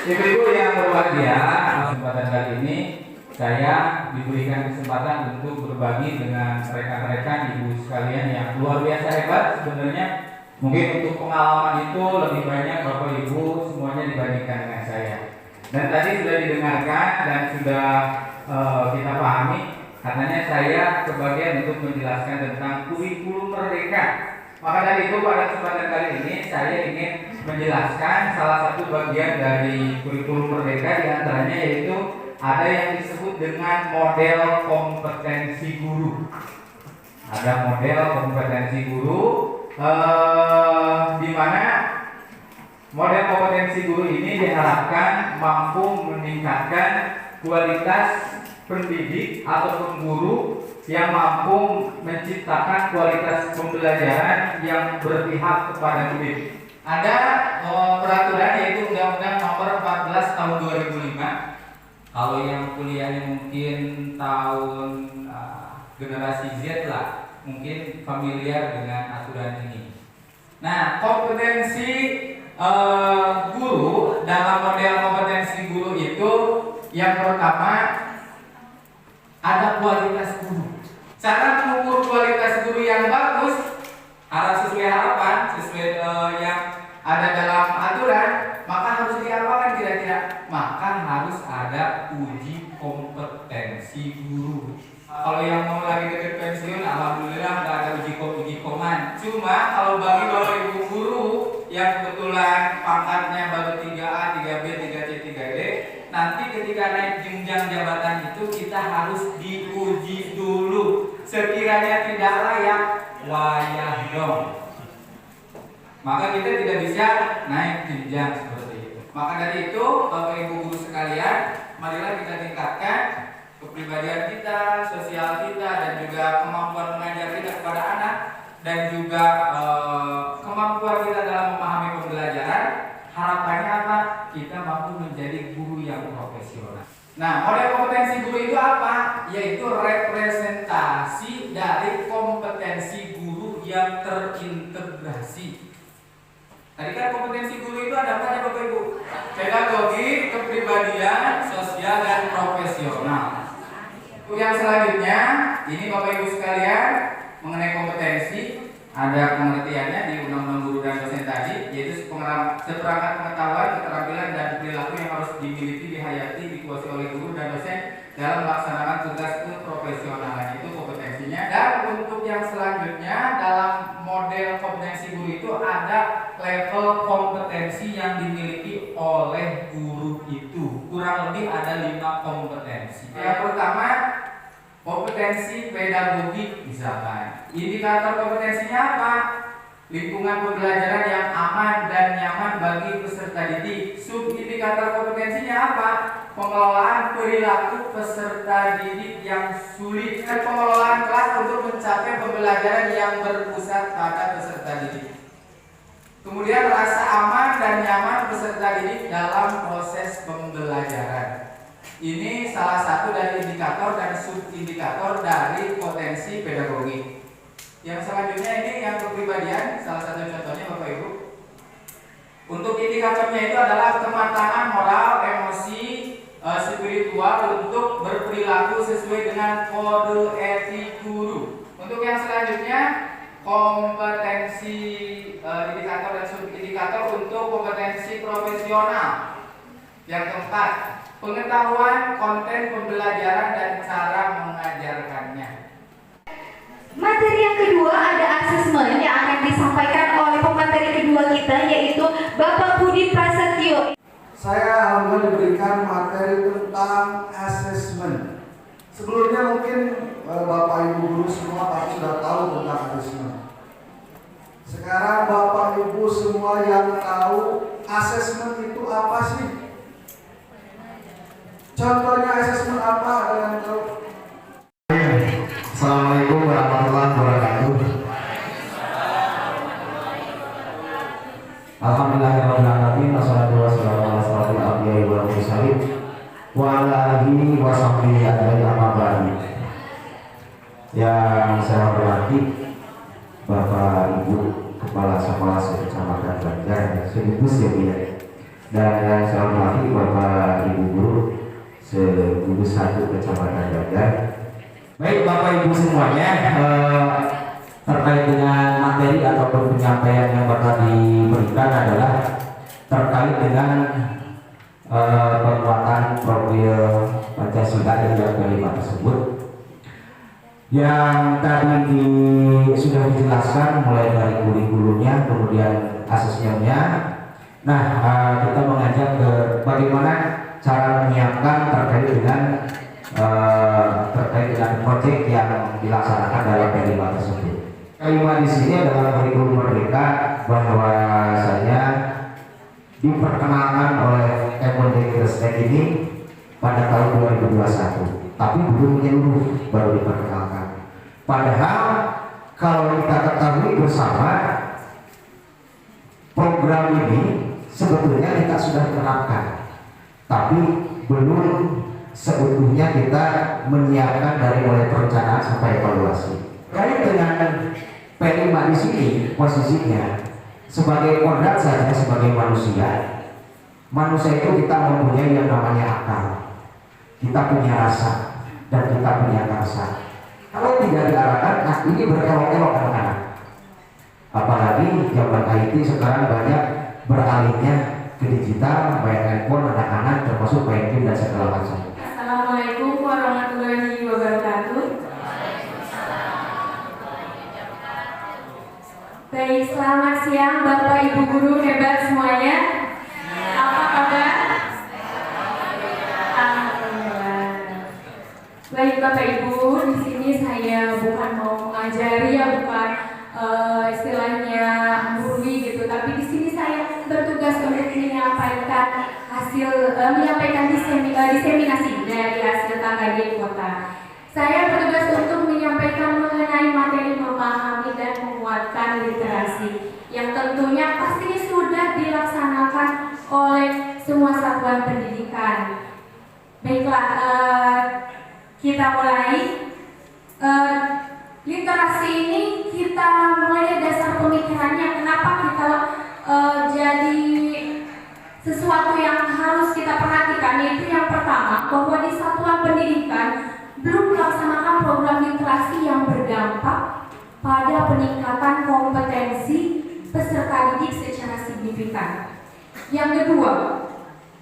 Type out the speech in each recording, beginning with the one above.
Ibu-ibu yang berbahagia, kesempatan kali ini saya diberikan kesempatan untuk berbagi dengan rekan-rekan ibu sekalian yang luar biasa hebat sebenarnya. Mungkin untuk pengalaman itu lebih banyak Bapak Ibu semuanya dibandingkan dengan saya. Dan tadi sudah didengarkan dan sudah kita pahami, katanya saya kebagian untuk menjelaskan tentang kurikulum merdeka. Maka dari itu pada kesempatan kali ini saya ingin menjelaskan salah satu bagian dari kurikulum merdeka, diantaranya yaitu ada yang disebut dengan model kompetensi guru. Ada model kompetensi guru, di mana model kompetensi guru ini diharapkan mampu meningkatkan kualitas pendidik atau guru yang mampu menciptakan kualitas pembelajaran yang berpihak kepada murid. Ada peraturan yaitu Undang-Undang Nomor 14 Tahun 2005. Kalau yang kuliahnya mungkin tahun generasi Z lah, mungkin familiar dengan aturan ini. Nah, kompetensi guru dalam model kompetensi guru itu yang pertama ada kualitas guru. Cara mengukur kualitas guru yang bagus harus sesuai harapan, sesuai yang ada dalam aturan, maka harus diapakan kira-kira? Maka harus ada uji kompetensi guru. Kalau yang mau lagi dekat pensiun, alhamdulillah nggak ada uji koman. Cuma kalau bagi bapak ibu guru yang kebetulan pangkatnya baru 3A, 3B, 3C, 3D, nanti ketika naik jenjang jabatan itu kita harus diuji dulu. Sekiranya tidak layak, wayah dong. Maka kita tidak bisa naik jenjang seperti itu. Maka dari itu, Bapak Ibu guru sekalian, marilah kita tingkatkan kepribadian kita, sosial kita, dan juga kemampuan mengajar kita kepada anak, dan juga kemampuan kita dalam memahami pembelajaran. Harapannya apa? Kita mampu menjadi guru yang profesional. Nah, model kompetensi guru itu apa? Yaitu representasi dari kompetensi guru yang terintegrasi. Tadi kan kompetensi guru itu ada apa ya Bapak Ibu? Pedagogi, kepribadian, sosial, dan profesional. Yang selanjutnya, ini Bapak Ibu sekalian, mengenai kompetensi, ada pengertiannya di Undang-Undang Guru dan Dosen tadi, yaitu seperangkat pengetahuan, keterampilan, dan perilaku yang harus dimiliki, dihayati, dikuasai oleh guru dan dosen dalam melaksanakan tugas keprofesionalan. Itu kompetensinya. Dan untuk yang selanjutnya dalam model kompetensi guru itu ada level kompetensi yang dimiliki oleh guru itu. Kurang lebih ada 5 kompetensi. Yang pertama, kompetensi pedagogik misalkan. Indikator kompetensinya apa? Lingkungan pembelajaran yang aman dan nyaman bagi peserta didik. Subindikator kompetensinya apa? Pengelolaan perilaku peserta didik yang sulit, dan pengelolaan kelas untuk mencapai pembelajaran yang berpusat pada peserta didik. Kemudian rasa aman dan nyaman peserta didik dalam proses pembelajaran. Ini salah satu dari indikator dan subindikator dari potensi pedagogi. Yang selanjutnya ini yang kepribadian, salah satu contohnya Bapak Ibu. Untuk indikatornya itu adalah kematangan moral, emosi, spiritual untuk berperilaku sesuai dengan kode etik guru. Untuk yang selanjutnya kompetensi indikator dan subindikator untuk kompetensi profesional. Yang keempat, pengetahuan konten pembelajaran dan cara mengajarkannya. Materi yang kedua ada asesmen yang akan disampaikan oleh pemateri kedua kita, yaitu Bapak Budi Prasetyo. Saya alhamdulillah diberikan materi tentang asesmen. Sebelumnya mungkin Bapak Ibu guru semua pasti sudah tahu tentang asesmen. Sekarang Bapak Ibu semua yang tahu asesmen itu apa sih? Contohnya asesmen apa? Ada yang tahu? Assalamualaikum warahmatullahi wabarakatuh. Alhamdulillahirrahmanirrahim. Wassalatu wassalamu ala asyrofil anbiya'i wal mursalin wa ala alihi wa sahbihi ajmain, amma ba'du. Yang saya hormati Bapak Ibu Kepala Sekolah Kecamatan Banjar, sekaligus ya Bu ya. dan yang saya hormati Bapak Ibu Guru se-Gugus 1 Kecamatan Banjar. Baik Bapak Ibu semuanya, terkait dengan materi ataupun penyampaian yang bakal diberikan adalah terkait dengan penguatan profil Pancasila yang kelima tersebut, yang tadi sudah dijelaskan mulai dari kurikulumnya, kemudian asesmennya. Nah, kita mengajak ke bagaimana cara menyiapkan terkait dengan proyek yang dilaksanakan dalam P5 tersebut. P5 di sini adalah kurikulum merdeka, bahwasanya diperkenalkan oleh Kemendikbudristek ini pada tahun 2021, tapi belum menyeluruh, baru diperkenalkan. Padahal kalau kita ketahui bersama, program ini sebetulnya kita sudah terapkan, tapi belum seutuhnya kita menyiapkan dari mulai perencanaan sampai evaluasi. Kait dengan P5 di sini posisinya sebagai kodrat saja, sebagai manusia itu kita mempunyai yang namanya akal, kita punya rasa, dan kita punya rasa. Kalau tidak diarahkan, nah ini berkelok-kelok anak-anak. Apalagi zaman IT sekarang banyak beralihnya ke digital, main handphone anak-anak, termasuk main game dan segala macam. Assalamualaikum warahmatullahi wabarakatuh. Baik, selamat siang Bapak Ibu Guru hebat semuanya. Apa kabar? Alhamdulillah. Baik Bapak Ibu, di sini saya bukan mau mengajari ya, bukan istilahnya gurui gitu, tapi di sini saya bertugas untuk menyampaikan diseminasi dari hasil KKD kota. Saya bertugas untuk menyampaikan mengenai materi memahami dan menguatkan literasi yang tentunya pastinya sudah dilaksanakan oleh semua satuan pendidikan. Baiklah, kita mulai. Literasi ini kita mulai dasar pemikirannya, kenapa kita jadi sesuatu yang harus kita perhatikan, yaitu yang pertama, bahwa di satuan pendidikan belum melaksanakan program literasi yang berdampak pada peningkatan kompetensi peserta didik secara signifikan. Yang kedua,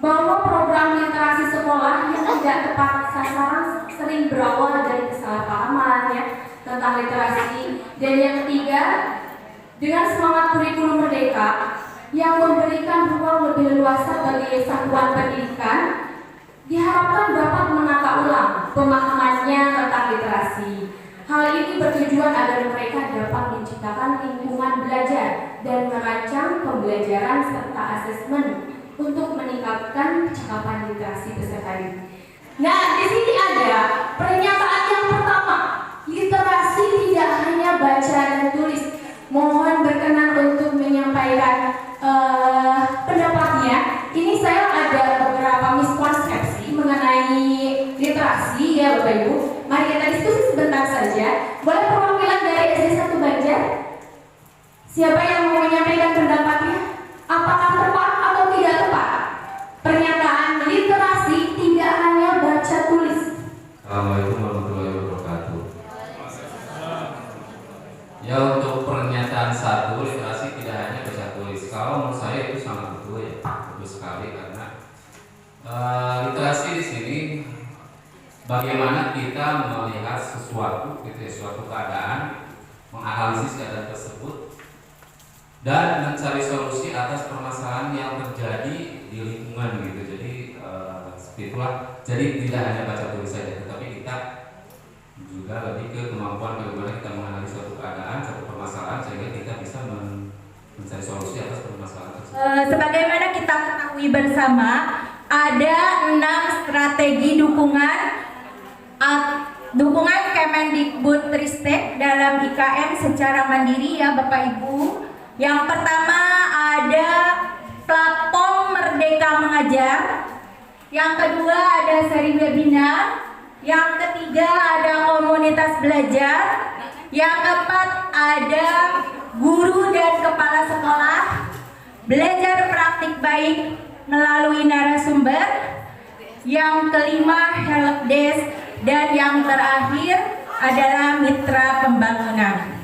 bahwa program literasi sekolah yang tidak tepat sasaran sering berawal dari kesalahpahaman ya, tentang literasi. Dan yang ketiga, dengan semangat kurikulum merdeka yang memberikan ruang lebih leluasa bagi satuan pendidikan, diharapkan dapat menata ulang pemahamannya tentang literasi. Hal ini bertujuan agar mereka dapat menciptakan lingkungan belajar dan merancang pembelajaran serta asesmen untuk meningkatkan kecakapan literasi peserta didik. Nah, di sini ada pernyataan yang pertama, literasi tidak hanya baca dan tulis. Mohon berkenan untuk menyampaikan pendapatnya. Ini saya ada beberapa miskonsepsi mengenai literasi ya Bapak Ibu. Mari kita diskusi sebentar saja. Boleh perwakilan dari SD 1 Banjar? Siapa yang mau menyampaikan pendapatnya? Apakah tepat atau tidak tepat pernyataan literasi tidak hanya baca tulis? Assalamualaikum warahmatullahi wabarakatuh. Ya, untuk pernyataan satu, literasi tidak hanya baca tulis. Kalau menurut saya itu sangat betul ya, betul sekali, karena literasi di sini bagaimana kita melihat sesuatu, gitu ya, suatu keadaan, menganalisis keadaan tersebut, dan mencari solusi atas permasalahan yang terjadi di lingkungan gitu. Jadi seperti itulah. Jadi tidak hanya baca tulis saja, tetapi kita juga lebih ke kemampuan bagaimana kita menganalisis suatu keadaan, suatu permasalahan, sehingga kita bisa mencari solusi atas permasalahan tersebut. Sebagaimana kita ketahui bersama, ada 6 strategi dukungan Kemendikbudristek dalam IKN secara mandiri ya Bapak Ibu. Yang pertama ada platform Merdeka Mengajar. Yang kedua ada seri webinar. Yang ketiga ada komunitas belajar. Yang keempat ada guru dan kepala sekolah belajar praktik baik. melalui narasumber, yang kelima helpdesk, dan yang terakhir adalah mitra pembangunan.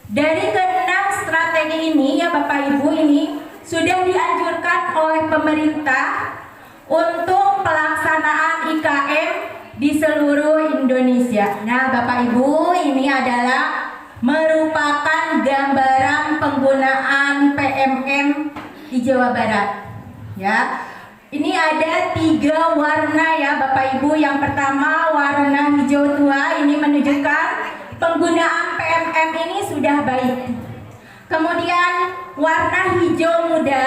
Dari keenam strategi ini ya Bapak Ibu, ini sudah dianjurkan oleh pemerintah untuk pelaksanaan IKM di seluruh Indonesia. Nah Bapak Ibu, ini adalah merupakan gambaran penggunaan PMM di Jawa Barat ya. Ini ada 3 warna ya Bapak Ibu. Yang pertama warna hijau tua, ini menunjukkan penggunaan PMM ini sudah baik. Kemudian warna hijau muda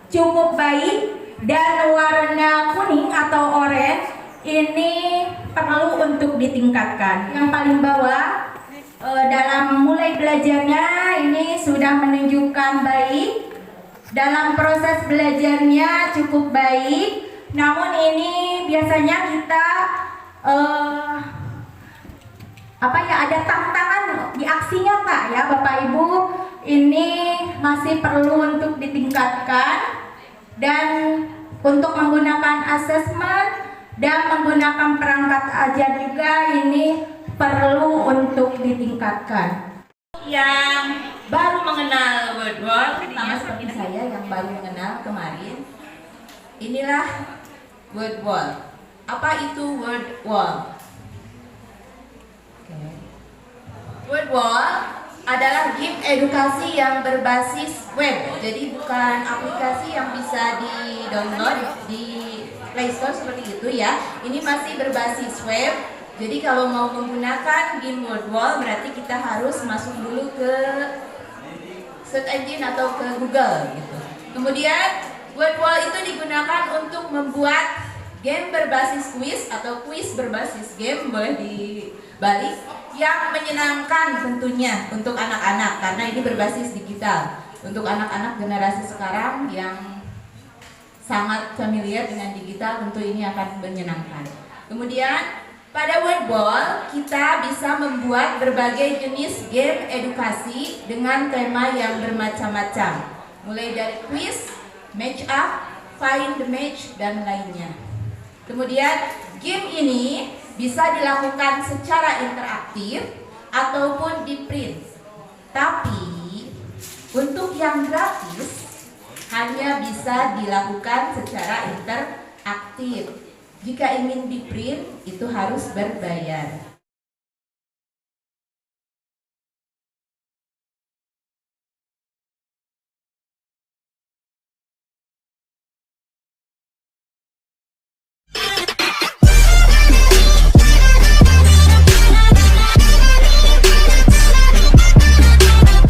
cukup baik, dan warna kuning atau orange ini perlu untuk ditingkatkan. Yang paling bawah dalam mulai belajarnya ini sudah menunjukkan baik. Dalam proses belajarnya cukup baik, namun ini biasanya kita ada tantangan di aksi nyata ya Bapak Ibu. Ini masih perlu untuk ditingkatkan, dan untuk menggunakan asesmen dan menggunakan perangkat ajar juga ini perlu untuk ditingkatkan. Yang baru mengenal word wall, sama seperti saya yang baru mengenal kemarin, inilah word wall. Apa itu word wall? Word wall adalah game edukasi yang berbasis web. Jadi bukan aplikasi yang bisa di-download di Play Store seperti itu ya. Ini masih berbasis web. Jadi kalau mau menggunakan game word wall berarti kita harus masuk dulu ke search engine atau ke Google gitu. Kemudian word wall itu digunakan untuk membuat game berbasis kuis atau kuis berbasis game, boleh dibalik, yang menyenangkan tentunya untuk anak-anak karena ini berbasis digital. Untuk anak-anak generasi sekarang yang sangat familiar dengan digital tentu ini akan menyenangkan. Kemudian pada word wall kita bisa membuat berbagai jenis game edukasi dengan tema yang bermacam-macam, mulai dari quiz, match up, find the match, dan lainnya. Kemudian game ini bisa dilakukan secara interaktif ataupun di print. Tapi untuk yang gratis hanya bisa dilakukan secara interaktif. Jika ingin di print itu harus berbayar.